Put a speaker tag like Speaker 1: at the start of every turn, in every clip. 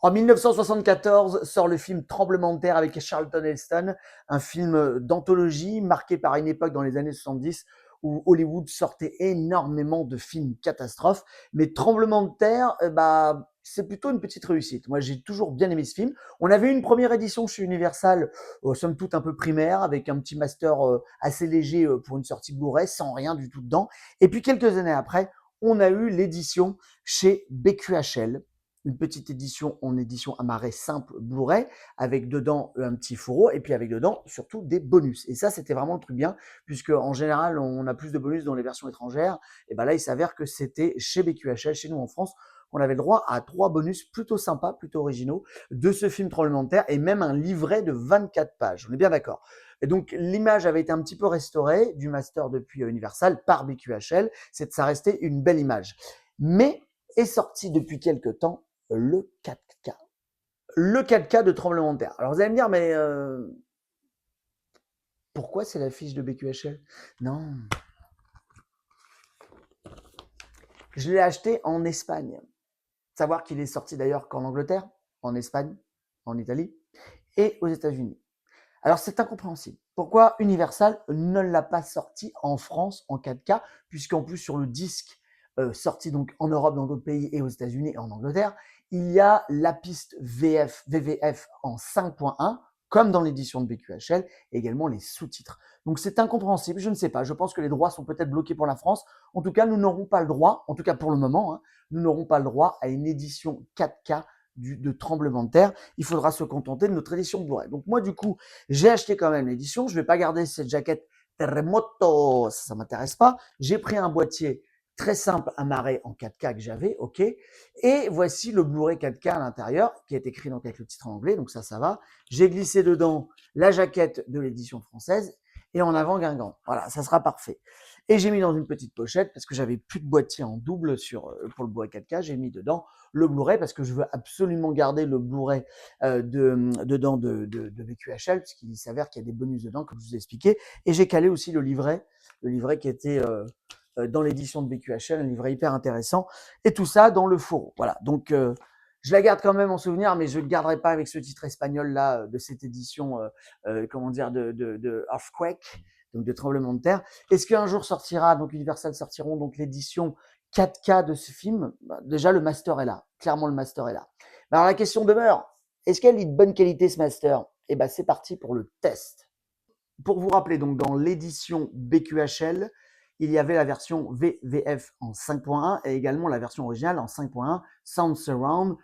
Speaker 1: En 1974 sort le film Tremblement de terre avec Charlton Heston, un film d'anthologie marqué par une époque dans les années 70 où Hollywood sortait énormément de films catastrophes. Mais Tremblement de terre, c'est plutôt une petite réussite. Moi, j'ai toujours bien aimé ce film. On avait une première édition chez Universal, somme toute un peu primaire, avec un petit master assez léger pour une sortie Blu-ray, sans rien du tout dedans. Et puis quelques années après, on a eu l'édition chez BQHL, une petite édition en édition amarrée simple Blu-ray, avec dedans un petit fourreau, et puis avec dedans surtout des bonus. Et ça, c'était vraiment le truc bien, puisque en général, on a plus de bonus dans les versions étrangères. Et ben là, il s'avère que c'était chez BQHL, chez nous en France, qu'on avait le droit à 3 bonus plutôt sympas, plutôt originaux, de ce film Tremblement de terre, et même un livret de 24 pages. On est bien d'accord. Et donc, l'image avait été un petit peu restaurée du master depuis Universal par BQHL. Ça restait une belle image. Mais est sorti depuis quelques temps le 4K. Le 4K de Tremblement de terre. Alors vous allez me dire, mais pourquoi c'est la fiche de BQHL? Non. Je l'ai acheté en Espagne. Savoir qu'il est sorti d'ailleurs qu'en Angleterre, en Espagne, en Italie et aux États-Unis. Alors c'est incompréhensible. Pourquoi Universal ne l'a pas sorti en France en 4K, puisqu'en plus sur le disque sorti donc en Europe, dans d'autres pays et aux États-Unis et en Angleterre, il y a la piste VVF en 5.1, comme dans l'édition de BQHL, et également les sous-titres. Donc c'est incompréhensible, je ne sais pas. Je pense que les droits sont peut-être bloqués pour la France. En tout cas, nous n'aurons pas le droit, en tout cas pour le moment, nous n'aurons pas le droit à une édition 4K de Tremblement de terre. Il faudra se contenter de notre édition Blu-ray. Donc moi, du coup, j'ai acheté quand même l'édition. Je vais pas garder cette jaquette Terremoto, ça m'intéresse pas. J'ai pris un boîtier très simple amarré en 4K que j'avais, ok. Et voici le Blu-ray 4K à l'intérieur, qui est écrit donc avec le titre en anglais, donc ça va. J'ai glissé dedans la jaquette de l'édition française et en avant Guingamp. Voilà, ça sera parfait. Et j'ai mis dans une petite pochette parce que j'avais plus de boîtier en double pour le Blu-ray 4K. J'ai mis dedans le Blu-ray parce que je veux absolument garder le Blu-ray dedans de BQHL, puisqu'il s'avère qu'il y a des bonus dedans, comme je vous ai expliqué. Et j'ai calé aussi le livret qui était dans l'édition de BQHL, un livret hyper intéressant. Et tout ça dans le fourreau. Voilà, donc je la garde quand même en souvenir, mais je ne le garderai pas avec ce titre espagnol là de cette édition, de Earthquake, donc de tremblement de terre. Est-ce qu'un jour sortira, donc Universal sortiront donc l'édition 4K de ce film? Déjà, le master est là. Clairement, le master est là. Alors, la question demeure, est-ce qu'elle est de bonne qualité, ce master? Eh ben, c'est parti pour le test. Pour vous rappeler, donc, dans l'édition BQHL, il y avait la version VVF en 5.1 et également la version originale en 5.1 Sound Surround,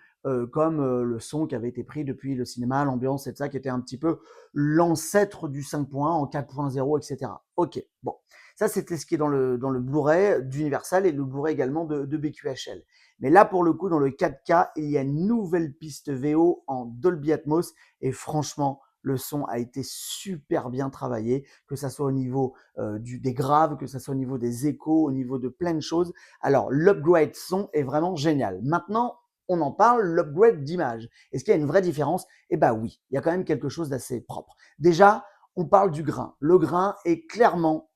Speaker 1: comme le son qui avait été pris depuis le cinéma, l'ambiance et tout ça, qui était un petit peu l'ancêtre du 5.1 en 4.0, etc. Ok, bon. Ça, c'était ce qui est dans le Blu-ray d'Universal et le Blu-ray également de BQHL. Mais là, pour le coup, dans le 4K, il y a une nouvelle piste VO en Dolby Atmos et franchement, le son a été super bien travaillé, que ça soit au niveau des graves, que ça soit au niveau des échos, au niveau de plein de choses. Alors, l'upgrade son est vraiment génial. Maintenant, on en parle, l'upgrade d'image. Est-ce qu'il y a une vraie différence? Eh ben oui, il y a quand même quelque chose d'assez propre. Déjà, on parle du grain. Le grain est clairement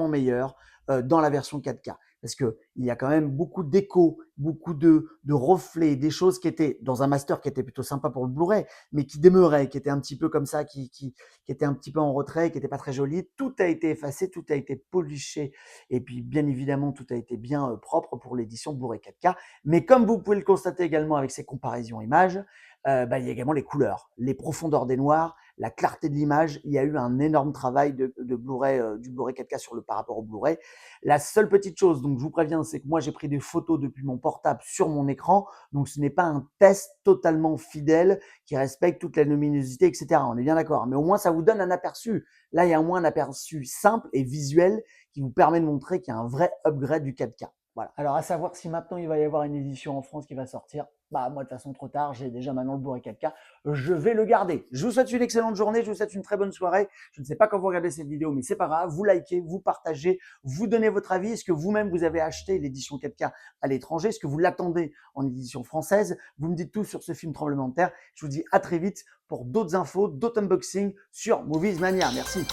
Speaker 1: meilleur dans la version 4K. Parce que il y a quand même beaucoup d'échos, beaucoup de reflets, des choses qui étaient dans un master qui était plutôt sympa pour le Blu-ray, mais qui demeuraient, qui étaient un petit peu comme ça, qui étaient un petit peu en retrait, qui n'étaient pas très jolies. Tout a été effacé, tout a été poliché, et puis bien évidemment, tout a été bien propre pour l'édition Blu-ray 4K. Mais comme vous pouvez le constater également avec ces comparaisons images, il y a également les couleurs, les profondeurs des noirs, la clarté de l'image. Il y a eu un énorme travail de Blu-ray, du Blu-ray 4K par rapport au Blu-ray. La seule petite chose, donc je vous préviens, c'est que moi j'ai pris des photos depuis mon portable sur mon écran, donc ce n'est pas un test totalement fidèle qui respecte toute la luminosité, etc. On est bien d'accord, mais au moins ça vous donne un aperçu. Là, il y a au moins un aperçu simple et visuel qui vous permet de montrer qu'il y a un vrai upgrade du 4K. Voilà. Alors, à savoir si maintenant il va y avoir une édition en France qui va sortir, bah moi de toute façon trop tard, j'ai déjà maintenant le Blu-ray 4K, je vais le garder. Je vous souhaite une excellente journée, je vous souhaite une très bonne soirée. Je ne sais pas quand vous regardez cette vidéo, mais c'est pas grave, vous likez, vous partagez, vous donnez votre avis. Est-ce que vous-même vous avez acheté l'édition 4K à l'étranger? Est-ce que vous l'attendez en édition française? Vous me dites tout sur ce film Tremblement de terre. Je vous dis à très vite pour d'autres infos, d'autres unboxings sur Movies Mania. Merci.